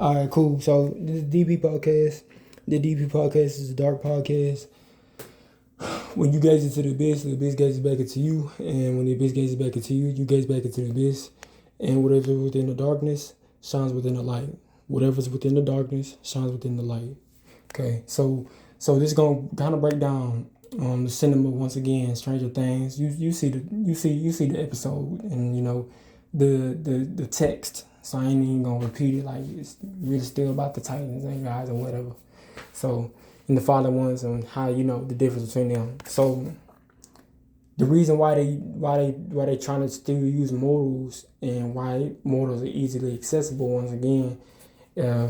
All right, cool. So this is DP podcast. The DP podcast is a dark podcast. When you gaze into the abyss gazes back into you, and when the abyss gazes back into you, you gaze back into the abyss, and whatever's within the darkness shines within the light. Whatever's within the darkness shines within the light. Okay, so this is gonna kind of break down the cinema once again. Stranger Things. You see the episode, and you know the text. So I ain't even gonna repeat it. Like, it's really still about the Titans and guys or whatever. So, and the fallen ones and how you know the difference between them. So the reason why they trying to still use mortals and why mortals are easily accessible once again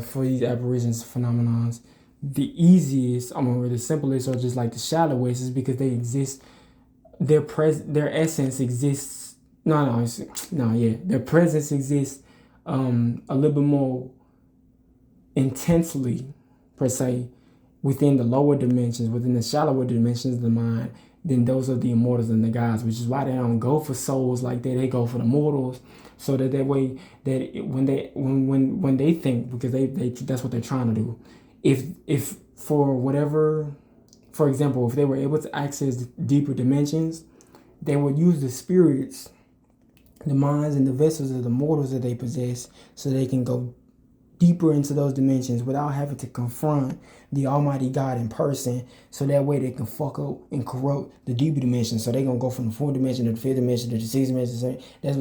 for these apparitions phenomenons. The easiest, the simplest, or just like the shallowest, is because they exist. Their essence exists. Their presence exists a little bit more intensely, per se, within the lower dimensions, within the shallower dimensions of the mind, than those of the immortals and the gods, which is why they don't go for souls like that. They go for the mortals, so that way when they think, because they that's what they're trying to do. If for whatever, for example, if they were able to access deeper dimensions, they would use the spirits, the minds and the vessels of the mortals that they possess, so they can go deeper into those dimensions without having to confront the Almighty God in person. So that way they can fuck up and corrupt the deeper dimensions. So they gonna go from the fourth dimension to the fifth dimension to the sixth dimension. That's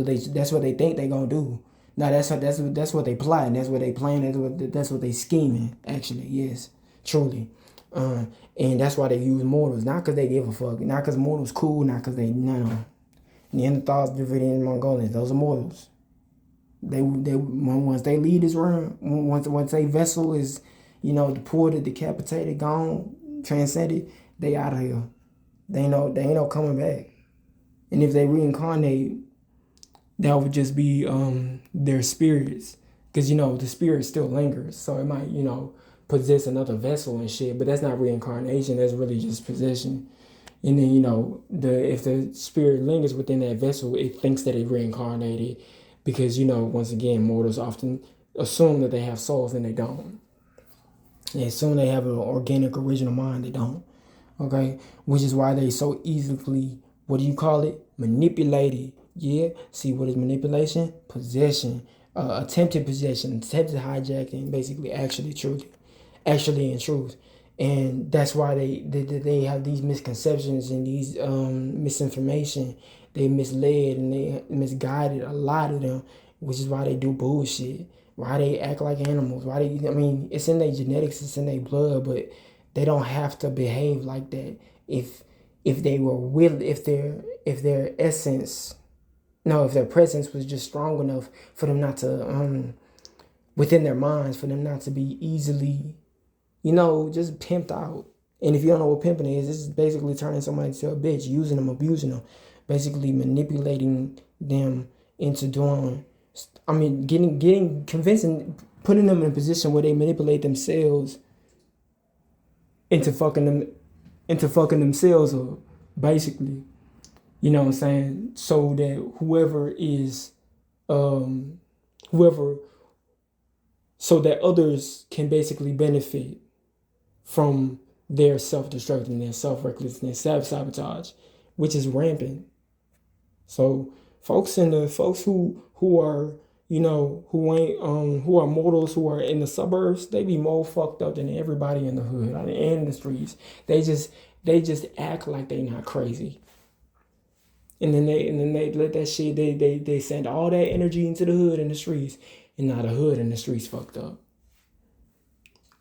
what they think they gonna do. Now that's what they plotting. That's what they plan. That's what they scheming. Actually, yes, truly. And that's why they use mortals, not because they give a fuck, not because mortals cool, not because they no. Neanderthals, Dravidians, Mongolians, those are mortals. They once they leave this room, once a vessel is, deported, decapitated, gone, transcended, they out of here. They ain't no coming back. And if they reincarnate, that would just be their spirits, because the spirit still lingers, so it might possess another vessel and shit, but that's not reincarnation. That's really just possession. And then if the spirit lingers within that vessel, it thinks that it reincarnated. Because, once again, mortals often assume that they have souls and they don't. They assume they have an organic original mind. They don't. Okay? Which is why they so easily, manipulated. Yeah? See, what is manipulation? Possession. Attempted possession. Attempted hijacking. Basically, actually in truth. And that's why they have these misconceptions and these misinformation. They misled and they misguided a lot of them, which is why they do bullshit. Why they act like animals. It's in their genetics, it's in their blood, but they don't have to behave like that if they were willing, if their essence, no, if their presence was just strong enough for them not to, within their minds, for them not to be easily, just pimped out. And if you don't know what pimping is, this is basically turning somebody into a bitch, using them, abusing them. Basically manipulating them into doing, convincing, putting them in a position where they manipulate themselves into fucking themselves up, basically. You know what I'm saying? So that so that others can basically benefit from their self-destruction, their self-recklessness, self-sabotage, which is rampant. So folks who are who are mortals, who are in the suburbs, they be more fucked up than everybody in the hood and in the streets. They just act like they not crazy. And then they let that shit, they send all that energy into the hood and the streets, and now the hood and the streets fucked up.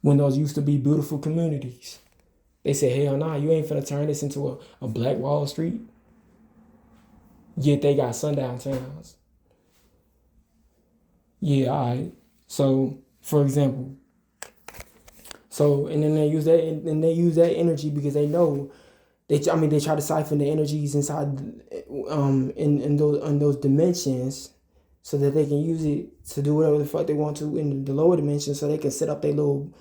When those used to be beautiful communities. They said, hell nah, you ain't finna turn this into a Black Wall Street. Yet they got sundown towns. Yeah, all right. So, for example, and then they use that energy because they know they try to siphon the energies inside in those dimensions, so that they can use it to do whatever the fuck they want to in the lower dimensions, so they can set up their little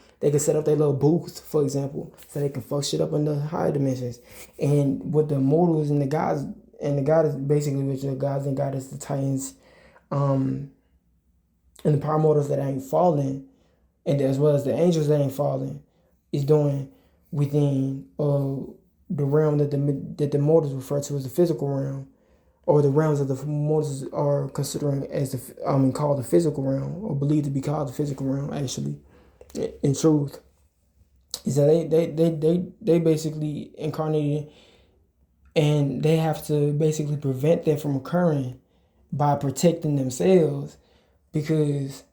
booth, for example, so they can fuck shit up in the higher dimensions. And with the mortals and the gods, and the goddess, basically, which are gods and goddesses, the Titans, and the primordials that ain't fallen, and as well as the angels that ain't fallen, is doing within the realm that the mortals refer to as the physical realm, or the realms that the mortals are considering as called the physical realm, or believed to be called the physical realm. Actually, in truth, is that they basically incarnated, and they have to basically prevent that from occurring by protecting themselves, because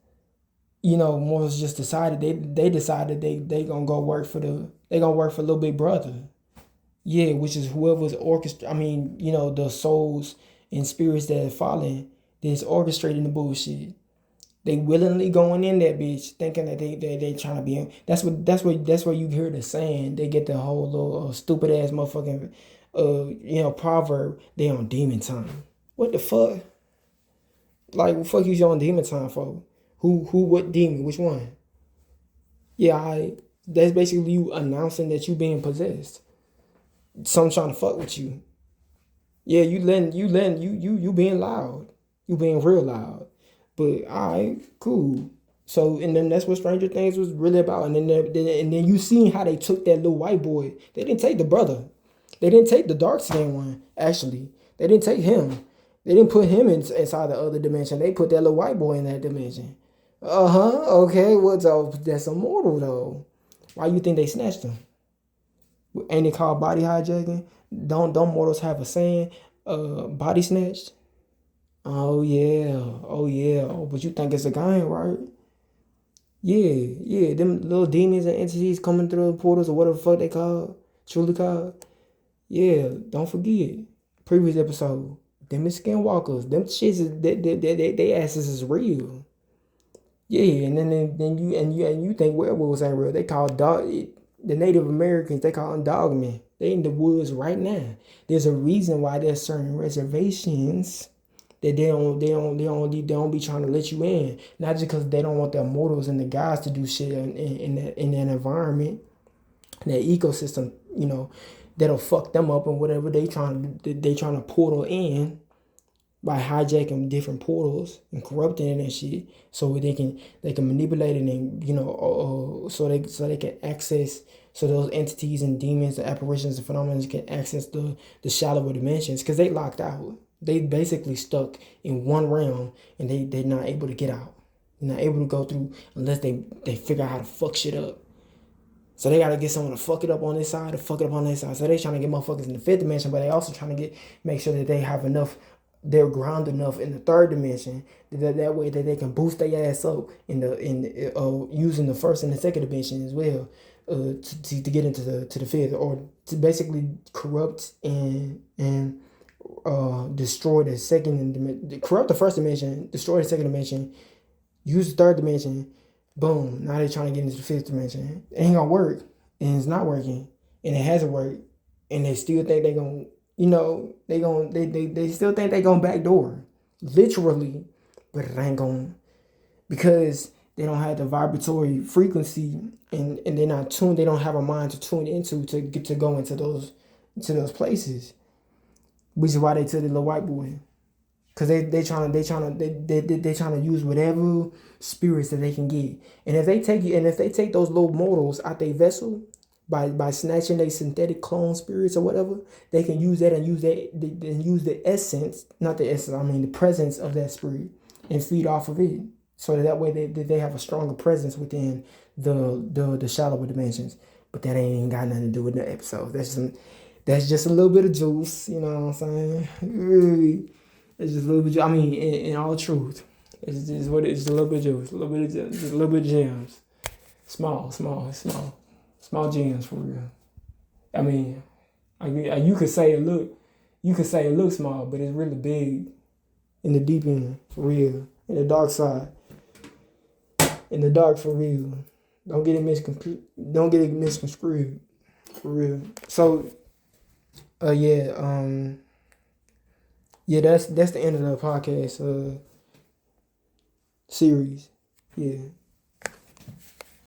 mortals just decided they decided they gonna go work for little big brother. Yeah, which is whoever's the souls and spirits that are fallen that's orchestrating the bullshit. They willingly going in that bitch thinking that they trying to be in. That's where you hear the saying. They get the whole little stupid ass motherfucking proverb. They on demon time. What the fuck? Like, what the fuck you on demon time for? Who what demon? Which one? Yeah, that's basically you announcing that you being possessed. Some trying to fuck with you. Yeah, you being loud. You being real loud. But alright, cool. So, and then that's what Stranger Things was really about. And then you seen how they took that little white boy. They didn't take the brother. They didn't take the dark skinned one, actually. They didn't take him. They didn't put him inside the other dimension. They put that little white boy in that dimension. Okay, what's up? That's immortal though. Why you think they snatched him? Ain't it called body hijacking? Don't mortals have a saying? Body snatched? Oh yeah. Oh, but you think it's a guy, right? Yeah. Them little demons and entities coming through the portals or whatever the fuck they truly called. Yeah, don't forget. Previous episode. Them is skinwalkers. Them shits is they asses is real. Yeah, and then you think werewolves ain't real. They call the Native Americans, they call them dogmen. They in the woods right now. There's a reason why there's certain reservations that they don't be trying to let you in. Not just because they don't want the immortals and the guys to do shit in that environment, in that ecosystem, that'll fuck them up and whatever they trying to portal in by hijacking different portals and corrupting it and shit, so they can manipulate it and so they can access, so those entities and demons and apparitions and phenomena can access the shallower dimensions, because they locked out. They basically stuck in one realm and they're not able to get out. They're not able to go through unless they figure out how to fuck shit up. So they gotta get someone to fuck it up on this side, to fuck it up on this side. So they trying to get motherfuckers in the fifth dimension, but they also trying to make sure that they have enough, they're grounded enough in the third dimension, that way that they can boost their ass up in using the first and the second dimension as well, to get into the fifth, or to basically corrupt and destroy the second, corrupt the first dimension, destroy the second dimension, use the third dimension. Boom, now they're trying to get into the fifth dimension. It ain't gonna work, and it's not working, and it hasn't worked, and they still think they gonna, they still think they gonna backdoor, literally, but it ain't gonna, because they don't have the vibratory frequency, and they're not tuned. They don't have a mind to tune into to get to go into those places, which is why they took the little white boy. Cause they trying to use whatever spirits that they can get, and if they take those little mortals out their vessel by snatching their synthetic clone spirits or whatever, they can use that and use the essence, not the essence, I mean the presence of that spirit, and feed off of it, so that way they have a stronger presence within the shallower dimensions. But that ain't got nothing to do with the episode. That's just a little bit of juice, you know what I'm saying? It's just a little bit. I mean, in all truth, it's just what it's a little bit of juice, just a little bit of gems, small gems for real. I mean, you could say it looks small, but it's really big in the deep end for real, in the dark side, in the dark for real. Don't get it misconstrued for real. So, yeah, that's the end of the podcast series. Yeah.